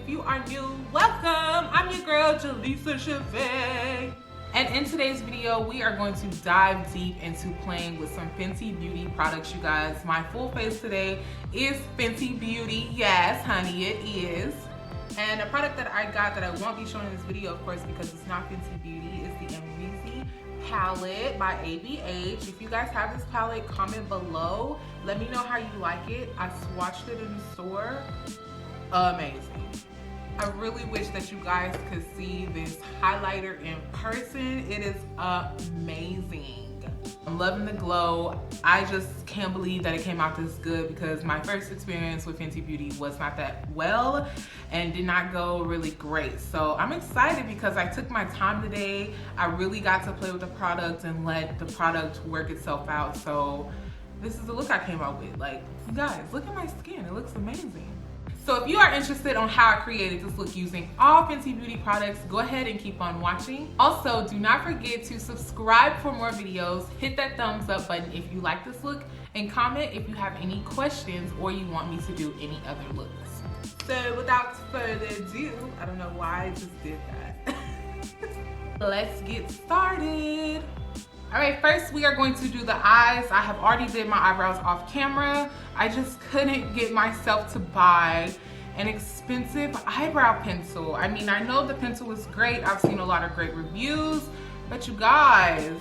If you are new, welcome. I'm your girl, Jalisa Shaveh. And in today's video, we are going to dive deep into playing with some Fenty Beauty products, you guys. My full face today is Fenty Beauty. Yes, honey, it is. And a product that I got that I won't be showing in this video, of course, because it's not Fenty Beauty, is the Amazing palette by ABH. If you guys have this palette, comment below. Let me know how you like it. I swatched it in the store. Amazing. I really wish that you guys could see this highlighter in person. It is amazing. I'm loving the glow. I just can't believe that it came out this good because my first experience with Fenty Beauty was not that well and did not go really great. So I'm excited because I took my time today. I really got to play with the product and let the product work itself out. So this is the look I came out with. Like, you guys, look at my skin. It looks amazing. So if you are interested on how I created this look using all Fenty Beauty products, go ahead and keep on watching. Also, do not forget to subscribe for more videos. Hit that thumbs up button if you like this look, and comment if you have any questions or you want me to do any other looks. So without further ado, I don't know why I just did that. Let's get started. All right, first we are going to do the eyes. I have already did my eyebrows off camera. I just couldn't get myself to buy an expensive eyebrow pencil. I mean, I know the pencil is great. I've seen a lot of great reviews, but you guys,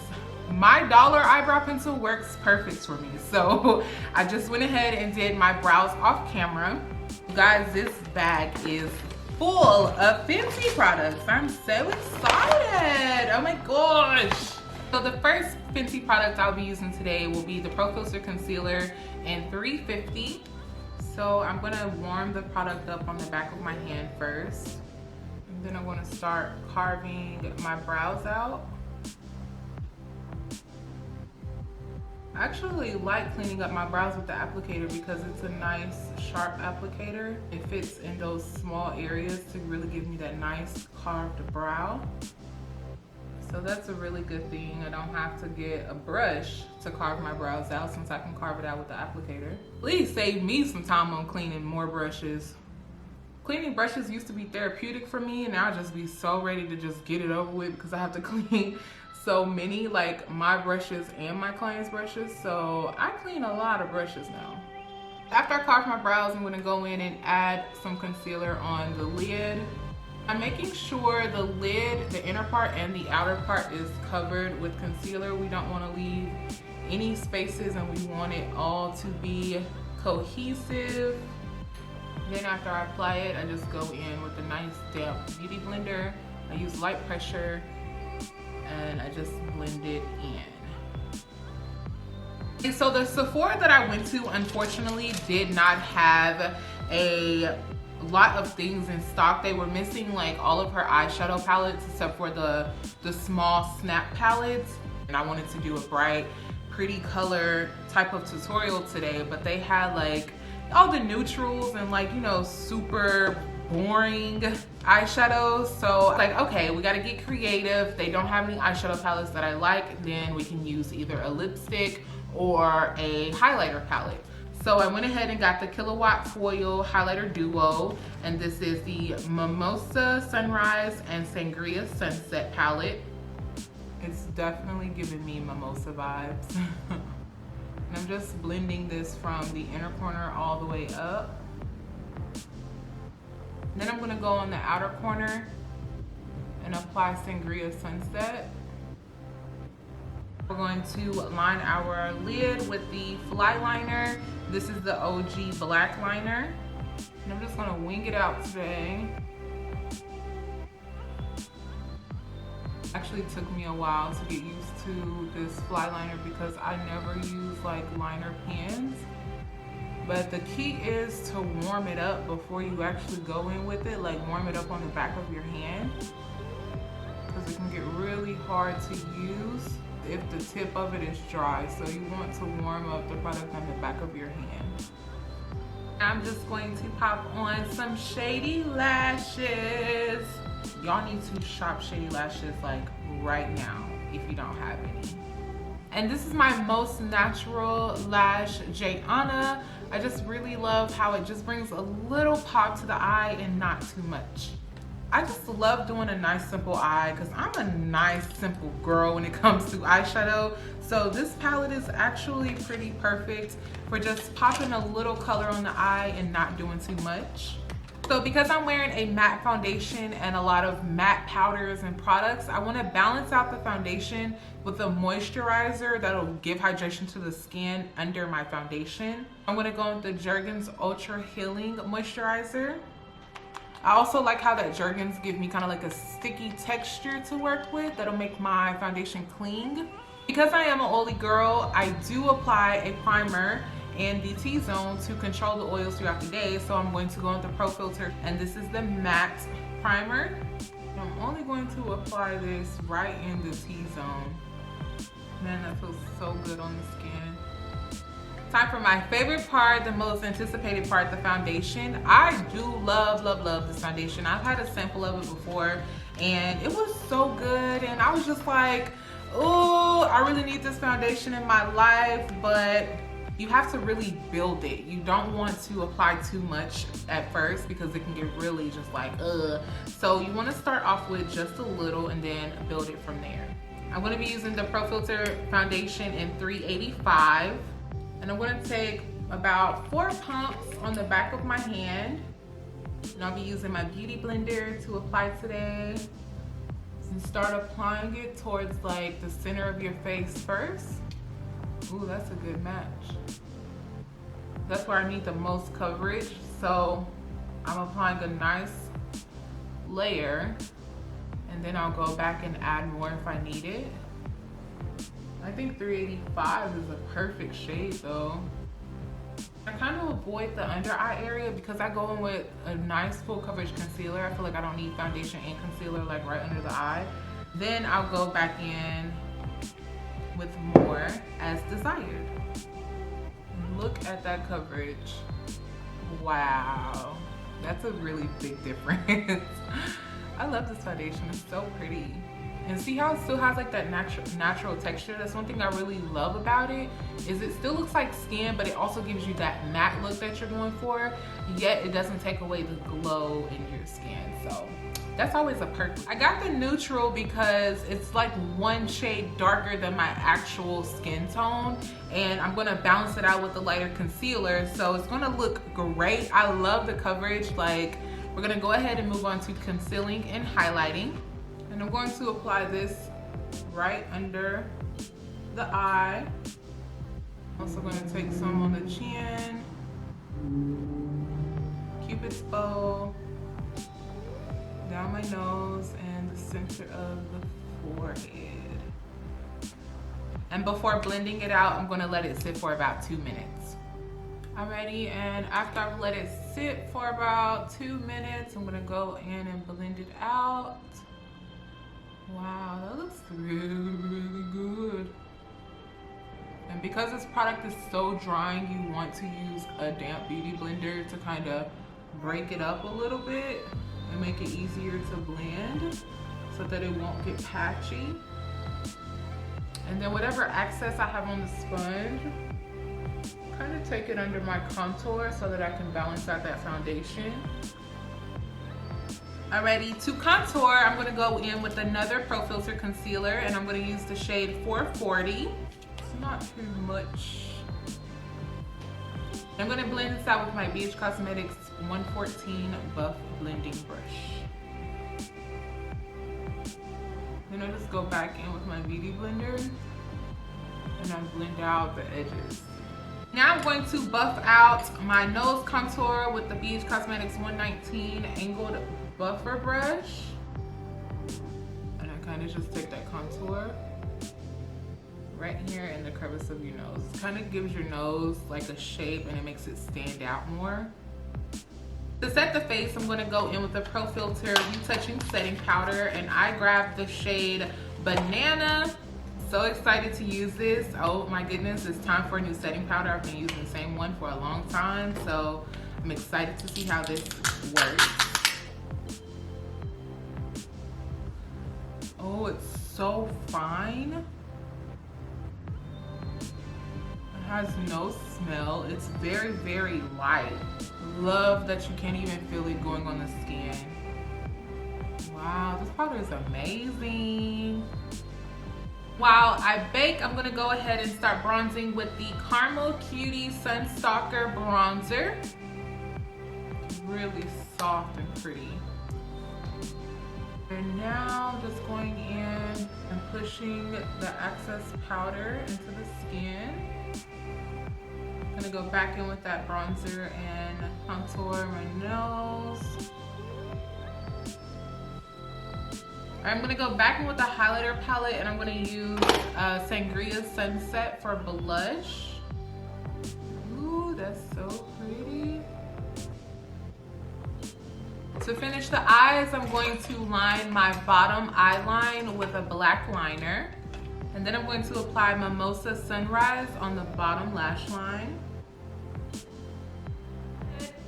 my dollar eyebrow pencil works perfect for me. So I just went ahead and did my brows off camera. You guys, this bag is full of Fenty products. I'm so excited. Oh my gosh. So the first Fenty product I'll be using today will be the Pro Filter Concealer in 350. So I'm gonna warm the product up on the back of my hand first. And then I'm gonna start carving my brows out. I actually like cleaning up my brows with the applicator because it's a nice sharp applicator. It fits in those small areas to really give me that nice carved brow. So that's a really good thing. I don't have to get a brush to carve my brows out since I can carve it out with the applicator. Please save me some time on cleaning more brushes. Cleaning brushes used to be therapeutic for me, and now I just be so ready to just get it over with because I have to clean so many, like my brushes and my clients' brushes. So I clean a lot of brushes now. After I carve my brows, I'm gonna go in and add some concealer on the lid. I'm making sure the lid, the inner part and the outer part is covered with concealer. We don't want to leave any spaces and we want it all to be cohesive. Then after I apply it, I just go in with a nice damp beauty blender. I use light pressure and I just blend it in. And so the Sephora that I went to unfortunately did not have a lot of things in stock. They were missing like all of her eyeshadow palettes except for the small snap palettes, and I wanted to do a bright pretty color type of tutorial today, but they had like all the neutrals and like, you know, super boring eyeshadows. So like, okay, we got to get creative. They don't have any eyeshadow palettes that I like, then we can use either a lipstick or a highlighter palette. So I went ahead and got the Kilowatt Foil Highlighter Duo, and this is the Mimosa Sunrise and Sangria Sunset palette. It's definitely giving me mimosa vibes. And I'm just blending this from the inner corner all the way up. Then I'm gonna go on the outer corner and apply Sangria Sunset. We're going to line our lid with the Fly Liner. This is the OG black liner. And I'm just gonna wing it out today. Actually took me a while to get used to this Fly Liner because I never use like liner pens. But the key is to warm it up before you actually go in with it. Like warm it up on the back of your hand, because it can get really hard to use if the tip of it is dry. So you want to warm up the product on the back of your hand. I'm just going to pop on some shady lashes. Y'all need to shop shady lashes like right now if you don't have any. And this is my Most Natural Lash Jayana. I just really love how it just brings a little pop to the eye and not too much. I just love doing a nice simple eye because I'm a nice simple girl when it comes to eyeshadow. So this palette is actually pretty perfect for just popping a little color on the eye and not doing too much. So because I'm wearing a matte foundation and a lot of matte powders and products, I want to balance out the foundation with a moisturizer that'll give hydration to the skin under my foundation. I'm going to go with the Jergens Ultra Healing Moisturizer. I also like how that Jergens give me kind of like a sticky texture to work with that'll make my foundation cling. Because I am an oily girl, I do apply a primer and the T-zone to control the oils throughout the day. So I'm going to go with the Pro Filter, and this is the matte primer. I'm only going to apply this right in the T-zone. Man, that feels so good on the skin. Time for my favorite part, the most anticipated part, the foundation. I do love this foundation. I've had a sample of it before and it was so good, and I was just like, oh, I really need this foundation in my life. But you have to really build it. You don't want to apply too much at first because it can get really just like, ugh. So you want to start off with just a little and then build it from there. I'm going to be using the Pro Filter foundation in 385. And I'm going to take about 4 pumps on the back of my hand. And I'll be using my beauty blender to apply today. And start applying it towards like the center of your face first. Ooh, that's a good match. That's where I need the most coverage. So I'm applying a nice layer, and then I'll go back and add more if I need it. I think 385 is a perfect shade though. I kind of avoid the under eye area because I go in with a nice full coverage concealer. I feel like I don't need foundation and concealer like right under the eye. Then I'll go back in with more as desired. Look at that coverage. Wow, that's a really big difference. I love this foundation, it's so pretty. And see how it still has like that natural texture? That's one thing I really love about it, is it still looks like skin, but it also gives you that matte look that you're going for, yet it doesn't take away the glow in your skin. So that's always a perk. I got the neutral because it's like 1 shade darker than my actual skin tone, and I'm gonna balance it out with the lighter concealer, so it's gonna look great. I love the coverage. Like, we're gonna go ahead and move on to concealing and highlighting. And I'm going to apply this right under the eye. Also going to take some on the chin, Cupid's bow, down my nose, and the center of the forehead. And before blending it out, I'm going to let it sit for about 2 minutes. Alrighty, and after I've let it sit for about 2 minutes, I'm going to go in and blend it out. Wow, that looks really good. And because this product is so drying, you want to use a damp beauty blender to kind of break it up a little bit and make it easier to blend so that it won't get patchy. And then whatever excess I have on the sponge, kind of take it under my contour so that I can balance out that foundation. Alrighty, to contour, I'm going to go in with another Pro Filter concealer, and I'm going to use the shade 440. It's not too much. I'm going to blend this out with my BH Cosmetics 114 Buff Blending Brush. Then I just go back in with my beauty blender, and I blend out the edges. Now I'm going to buff out my nose contour with the BH Cosmetics 119 Angled Buffer Brush. And I kind of just take that contour right here in the crevice of your nose. It kind of gives your nose like a shape and it makes it stand out more. To set the face, I'm going to go in with the Pro Filter Retouching Setting Powder, and I grabbed the shade Banana. So excited to use this. Oh my goodness, it's time for a new setting powder. I've been using the same one for a long time, so I'm excited to see how this works. Oh, it's so fine. has no smell. It's very, very light. Love that you can't even feel it going on the skin. Wow, this powder is amazing. While I bake, I'm gonna go ahead and start bronzing with the Caramel Cutie Sunstalker bronzer. Really soft and pretty. And now just going in and pushing the excess powder into the skin. I'm gonna go back in with that bronzer and contour my nose. I'm gonna go back in with the highlighter palette and I'm gonna use Sangria Sunset for blush. Ooh, that's so pretty. To finish the eyes, I'm going to line my bottom eye line with a black liner. And then I'm going to apply Mimosa Sunrise on the bottom lash line.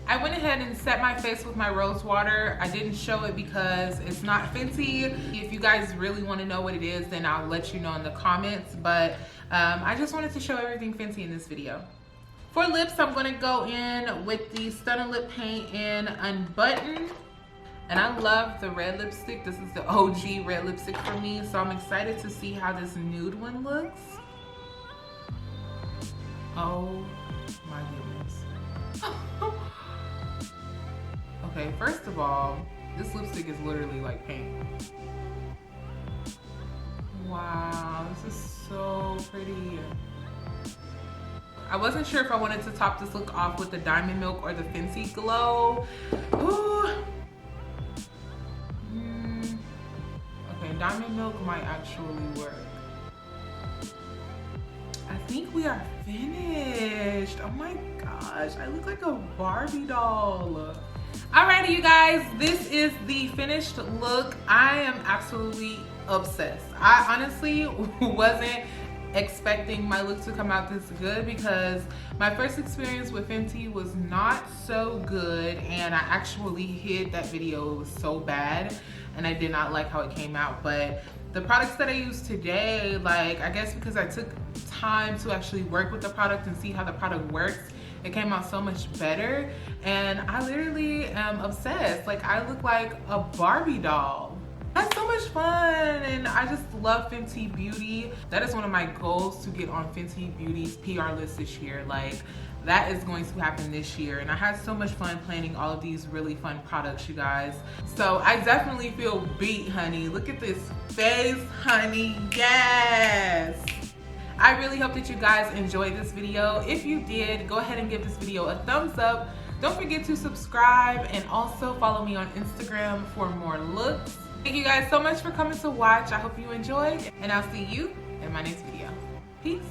I went ahead and set my face with my rose water. I didn't show it because it's not Fenty. If you guys really want to know what it is, then I'll let you know in the comments. But I just wanted to show everything Fenty in this video. For lips, I'm going to go in with the Stunner Lip Paint in Unbutton. And I love the red lipstick. This is the OG red lipstick for me. So I'm excited to see how this nude one looks. Oh my goodness. Okay, first of all, this lipstick is literally like paint. Wow, this is so pretty. I wasn't sure if I wanted to top this look off with the Diamond Milk or the Fenty Glow. Ooh. Okay, Diamond Milk might actually work. I think we are finished. Oh my gosh, I look like a Barbie doll. Alrighty, you guys, this is the finished look. I am absolutely obsessed. I honestly wasn't expecting my look to come out this good because my first experience with Fenty was not so good, and I actually hid that video. It was so bad and I did not like how it came out. But the products that I use today, like, I guess because I took time to actually work with the product and see how the product works, it came out so much better, and I literally am obsessed. Like, I look like a Barbie doll. I had so much fun, and I just love Fenty Beauty. That is one of my goals, to get on Fenty Beauty's PR list this year. Like, that is going to happen this year, and I had so much fun planning all of these really fun products, you guys. So I definitely feel beat, honey. Look at this face, honey. Yes! I really hope that you guys enjoyed this video. If you did, go ahead and give this video a thumbs up. Don't forget to subscribe and also follow me on Instagram for more looks. Thank you guys so much for coming to watch. I hope you enjoyed, and I'll see you in my next video. Peace.